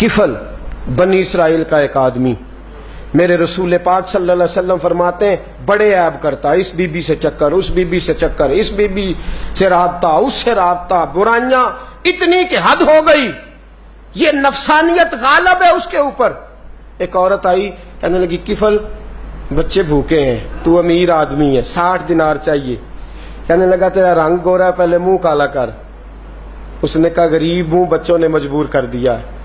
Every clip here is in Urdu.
کفل بنی اسرائیل کا ایک آدمی، میرے رسول پاک صلی اللہ علیہ وسلم فرماتے ہیں بڑے عیب کرتا، اس بی بی سے چکر، اس بی بی سے چکر، اس بی بی سے رابطہ، اس سے رابطہ، برائیاں اتنی کہ حد ہو گئی، یہ نفسانیت غالب ہے اس کے اوپر۔ ایک عورت آئی کہنے لگی کفل بچے بھوکے ہیں، تو امیر آدمی ہے، 60 دینار چاہیے۔ کہنے لگا تیرا رنگ گورا ہے، پہلے منہ کالا کر۔ اس نے کہا غریب ہوں، بچوں نے مجبور کر دیا ہے،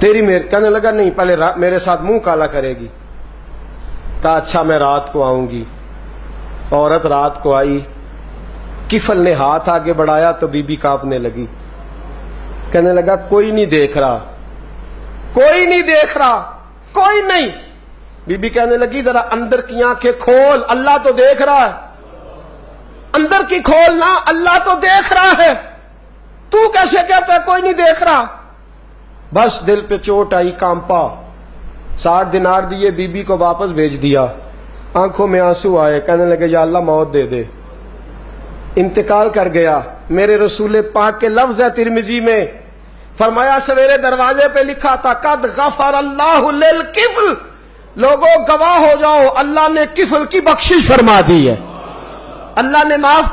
کہنے لگا نہیں پہلے میرے ساتھ منہ کالا کرے گی۔ کہا اچھا میں رات کو آؤں گی۔ عورت رات کو آئی، کفل نے ہاتھ آگے بڑھایا تو بی بی کانپنے لگی، کہنے لگا کوئی نہیں دیکھ رہا، کوئی نہیں دیکھ رہا، کوئی نہیں۔ بی بی کہنے لگی ذرا اندر کی آنکھیں کھول، اللہ تو دیکھ رہا ہے، اندر کی کھولنا، اللہ تو دیکھ رہا ہے، تو کیسے کہتا ہے کوئی نہیں دیکھ رہا؟ بس دل پہ چوٹ آئی، کانپا، 60 دینار دیے، بی بی کو واپس بھیج دیا۔ آنکھوں میں آنسو آئے، کہنے لگے یا اللہ موت دے دے۔ انتقال کر گیا۔ میرے رسول پاک کے لفظ ہے ترمذی میں، فرمایا سویرے دروازے پہ لکھا تھا قد غفر اللہ للکفل، لوگوں گواہ ہو جاؤ اللہ نے کفل کی بخشش فرما دی ہے، اللہ نے معاف۔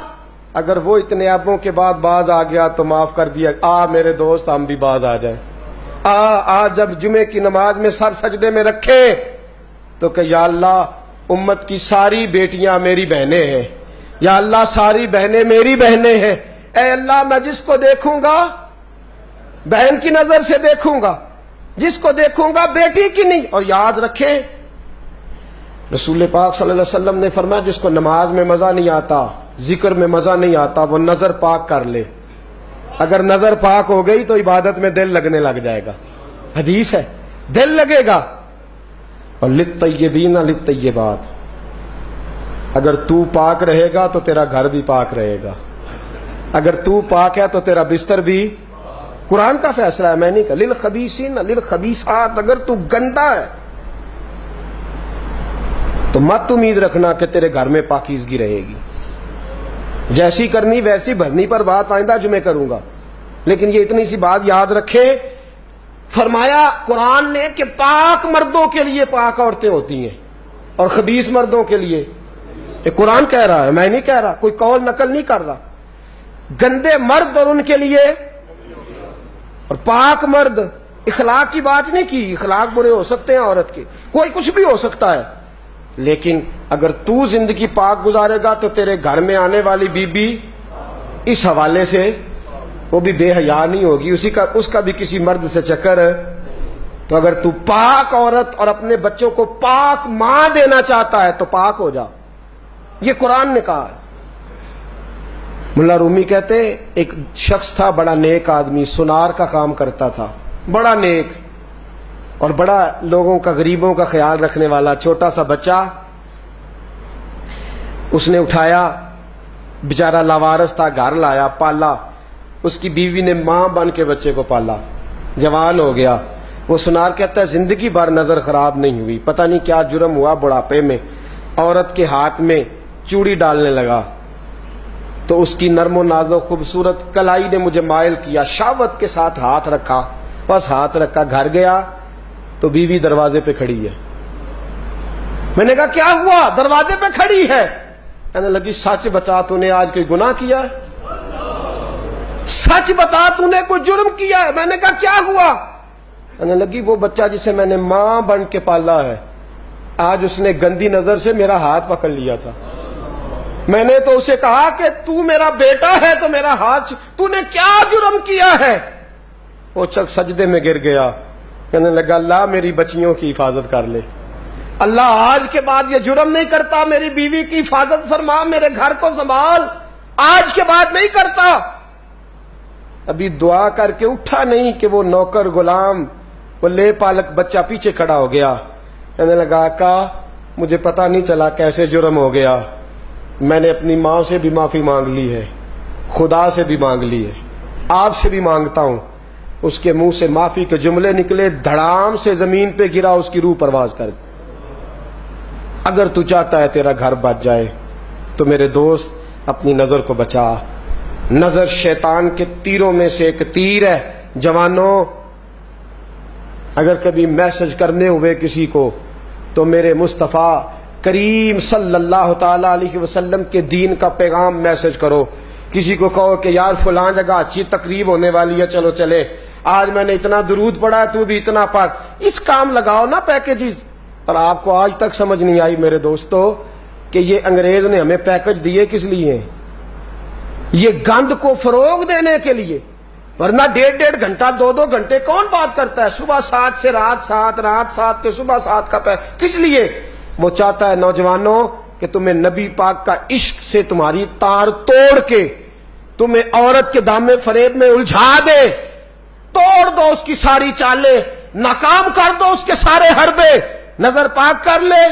اگر وہ اتنے عیبوں کے بعد باز آ گیا تو معاف کر دیا۔ میرے دوست ہم بھی باز آ جائیں، جب جمعے کی نماز میں سر سجدے میں رکھے تو کہ یا اللہ امت کی ساری بیٹیاں میری بہنیں ہیں، یا اللہ ساری بہنیں میری بہنیں ہیں، اے اللہ میں جس کو دیکھوں گا بہن کی نظر سے دیکھوں گا، جس کو دیکھوں گا بیٹی کی نہیں۔ اور یاد رکھیں رسول پاک صلی اللہ علیہ وسلم نے فرمایا جس کو نماز میں مزہ نہیں آتا، ذکر میں مزہ نہیں آتا، وہ نظر پاک کر لے، اگر نظر پاک ہو گئی تو عبادت میں دل لگنے لگ جائے گا، حدیث ہے دل لگے گا۔ اور للطیبین للطیبات، اگر تو پاک رہے گا تو تیرا گھر بھی پاک رہے گا، اگر تو پاک ہے تو تیرا بستر بھی، قرآن کا فیصلہ ہے، میں نہیں کہا للخبیثین للخبیثات، اگر تو گندا ہے تو مت امید رکھنا کہ تیرے گھر میں پاکیزگی رہے گی، جیسی کرنی ویسی بھرنی پر بات آئندہ جمعے کروں گا، لیکن یہ اتنی سی بات یاد رکھے، فرمایا قرآن نے کہ پاک مردوں کے لیے پاک عورتیں ہوتی ہیں اور خبیث مردوں کے لیے، یہ قرآن کہہ رہا ہے، میں نہیں کہہ رہا، کوئی قول نقل نہیں کر رہا، گندے مرد اور ان کے لیے اور پاک مرد، اخلاق کی بات نہیں کی، اخلاق برے ہو سکتے ہیں عورت کے، کوئی کچھ بھی ہو سکتا ہے، لیکن اگر تو زندگی پاک گزارے گا تو تیرے گھر میں آنے والی بی بی اس حوالے سے وہ بھی بے حیا نہیں ہوگی، اس کا بھی کسی مرد سے چکر ہے۔ تو اگر تو پاک عورت اور اپنے بچوں کو پاک ماں دینا چاہتا ہے تو پاک ہو جا، یہ قرآن نے کہا ہے۔ ملا رومی کہتے ایک شخص تھا بڑا نیک آدمی، سونار کا کام کرتا تھا، بڑا نیک اور بڑا لوگوں کا غریبوں کا خیال رکھنے والا، چھوٹا سا بچہ اس نے اٹھایا، بیچارہ لاوارث تھا، گھر لایا، پالا، اس کی بیوی نے ماں بن کے بچے کو پالا، جوان ہو گیا۔ وہ سونار کہتا ہے زندگی بھر نظر خراب نہیں ہوئی، پتہ نہیں کیا جرم ہوا، بڑھاپے میں عورت کے ہاتھ میں چوڑی ڈالنے لگا تو اس کی نرم و نازک خوبصورت کلائی نے مجھے مائل کیا، شہوت کے ساتھ ہاتھ رکھا، بس ہاتھ رکھا، گھر گیا تو بیوی دروازے پہ کھڑی ہے۔ میں نے کہا کیا ہوا؟ دروازے پہ کھڑی ہے۔ کہنے لگی سچ بتا تو نے آج کوئی گناہ کیا ہے؟ سچ بتا تو نے کوئی جرم کیا ہے؟ میں نے کہا کیا ہوا؟ کہنے لگی وہ بچہ جسے میں نے ماں بن کے پالا ہے، آج اس نے گندی نظر سے میرا ہاتھ پکڑ لیا تھا، میں نے تو اسے کہا کہ تو میرا بیٹا ہے تو میرا ہاتھ، تو نے کیا جرم کیا ہے؟ وہ چک سجدے میں گر گیا، کہنے لگا اللہ میری بچیوں کی حفاظت کر لے، اللہ آج کے بعد یہ جرم نہیں کرتا، میری بیوی کی حفاظت فرما، میرے گھر کو سنبھال، آج کے بعد نہیں کرتا۔ ابھی دعا کر کے اٹھا نہیں کہ وہ نوکر غلام، وہ لے پالک بچہ پیچھے کھڑا ہو گیا، کہنے لگا آقا مجھے پتہ نہیں چلا کیسے جرم ہو گیا، میں نے اپنی ماں سے بھی معافی مانگ لی ہے، خدا سے بھی مانگ لی ہے، آپ سے بھی مانگتا ہوں۔ اس کے منہ سے معافی کے جملے نکلے، دھڑام سے زمین پہ گرا، اس کی روح پرواز کر۔ اگر تو چاہتا ہے تیرا گھر بچ جائے تو میرے دوست اپنی نظر کو بچا، نظر شیطان کے تیروں میں سے ایک تیر ہے، جوانوں اگر کبھی میسج کرنے ہوئے کسی کو تو میرے مصطفیٰ کریم صلی اللہ تعالی علیہ وسلم کے دین کا پیغام میسج کرو. کسی کو کہو کہ یار فلاں جگہ اچھی تقریب ہونے والی ہے، چلو چلے، آج میں نے اتنا درود پڑھا ہے تو بھی اتنا پڑھ. اس کام لگاؤ نا پیکیجز. اور آپ کو آج تک سمجھ نہیں آئی میرے دوستو کہ یہ انگریز نے ہمیں پیکج دیے کس لیے؟ یہ گند کو فروغ دینے کے لیے. ورنہ 1.5 گھنٹہ 2 گھنٹے کون بات کرتا ہے؟ صبح 7 سے رات 7، رات 7 سے صبح 7 کا کس لیے؟ وہ چاہتا ہے نوجوانوں کہ تمہیں نبی پاک کا عشق سے تمہاری تار توڑ کے تمہیں عورت کے دامے فریب میں الجھا دے. توڑ دو اس کی ساری چالیں، ناکام کر دو اس کے سارے حربے، نظر پاک کر لے،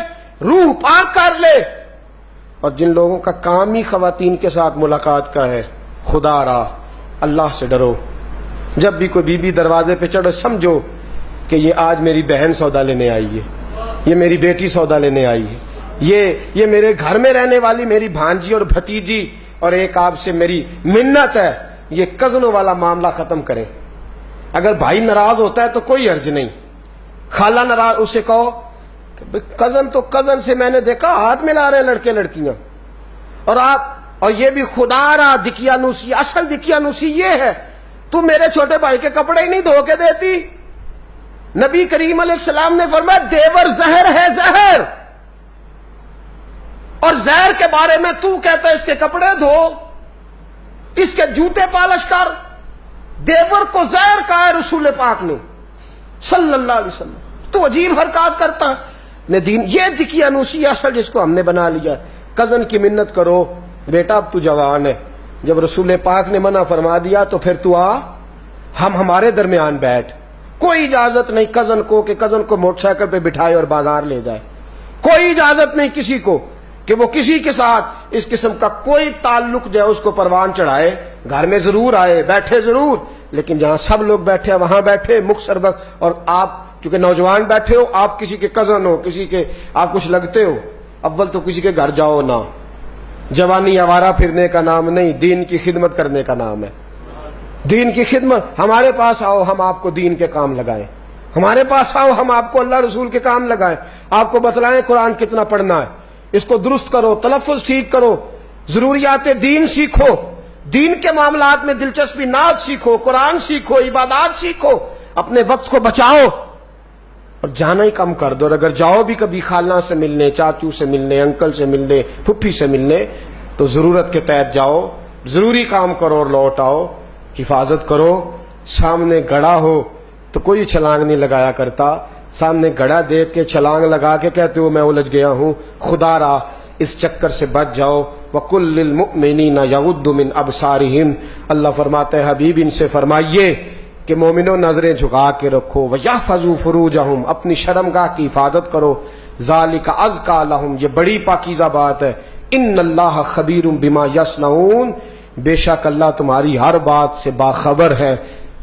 روح پاک کر لے. اور جن لوگوں کا کام ہی خواتین کے ساتھ ملاقات کا ہے، خدا را اللہ سے ڈرو. جب بھی کوئی بی بی دروازے پہ چڑھو سمجھو کہ یہ آج میری بہن سودا لینے آئی ہے، یہ میری بیٹی سودا لینے آئی ہے، یہ میرے گھر میں رہنے والی میری بھانجی اور بھتیجی، اور ایک آپ سے میری منت ہے یہ کزنوں والا معاملہ ختم کریں. اگر بھائی ناراض ہوتا ہے تو کوئی حرج نہیں، خالہ ناراض، اسے کہو کزن تو کزن سے میں نے دیکھا ہاتھ ملا رہے ہیں لڑکے لڑکیاں. اور یہ بھی خدا را دقیانوسی، اصل دقیانوسی یہ ہے تو میرے چھوٹے بھائی کے کپڑے ہی نہیں دھو کے دیتی. نبی کریم علیہ السلام نے فرمایا دیور زہر ہے، زہر. اور زہر کے بارے میں تو کہتا ہے اس کے کپڑے دھو، اس کے جوتے پالش کر. دیور کو زہر کہا ہے رسول پاک نے صلی اللہ علیہ وسلم. تو عجیب حرکات کرتا ہے دین. یہ دقیانوسی اصل جس کو ہم نے بنا لیا. کزن کی منت کرو، بیٹا اب تو جوان ہے، جب رسول پاک نے منع فرما دیا تو پھر تو آ، ہمارے درمیان بیٹھ. کوئی اجازت نہیں کزن کو کہ کزن کو موٹر سائیکل پہ بٹھائے اور بازار لے جائے. کوئی اجازت نہیں کسی کو کہ وہ کسی کے ساتھ اس قسم کا کوئی تعلق جو ہے اس کو پروان چڑھائے. گھر میں ضرور آئے، بیٹھے ضرور، لیکن جہاں سب لوگ بیٹھے وہاں بیٹھے مختصر وقت. اور آپ چونکہ نوجوان بیٹھے ہو، آپ کسی کے کزن ہو، کسی کے آپ کچھ لگتے ہو، اول تو کسی کے گھر جاؤ نہ. جوانی آوارہ پھرنے کا نام نہیں، دین کی خدمت کرنے کا نام ہے. دین کی خدمت. ہمارے پاس آؤ، ہم آپ کو دین کے کام لگائیں. ہمارے پاس آؤ، ہم آپ کو اللہ رسول کے کام لگائیں. آپ کو بتلائیں قرآن کتنا پڑھنا ہے، اس کو درست کرو، تلفظ ٹھیک کرو، ضروریات دین سیکھو، دین کے معاملات میں دلچسپی، نعت سیکھو، قرآن سیکھو، عبادات سیکھو، اپنے وقت کو بچاؤ اور جانا ہی کم کر دو. اور اگر جاؤ بھی کبھی خالہ سے ملنے، چاچو سے ملنے، انکل سے ملنے، پھپھی سے ملنے، تو ضرورت کے تحت جاؤ، ضروری کام کرو اور لوٹ آؤ. حفاظت کرو. سامنے گڑا ہو تو کوئی چھلانگ نہیں لگایا کرتا. سامنے گڑا دیکھ کے چھلانگ لگا کے کہتے ہو میں الجھ گیا ہوں. خدا را اس چکر سے بچ جاؤ. وَقُلْ لِلْمُؤْمِنِينَ يَغُضُّ مِنْ أَبْصَارِهِمْ. اللہ فرماتے ہیں حبیب ان سے فرمائیے کہ مومنوں نظریں جھکا کے رکھو. وَيَحْفَظُوا فُرُوجَهُمْ. اپنی شرمگاہ کی حفاظت کرو. ذَلِكَ أَزْكَىٰ لَهُمْ. یہ بڑی پاکیزہ بات ہے. إِنَّ اللَّهَ خَبِيرٌ بِمَا يَصْنَعُونَ. بے شک اللہ تمہاری ہر بات سے باخبر ہے.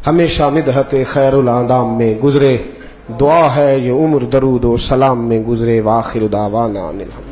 ہمیشہ مدحت خیر الانام میں گزرے. دعا ہے یہ عمر درود و سلام میں گزرے. وآخر دعوانا الحمد.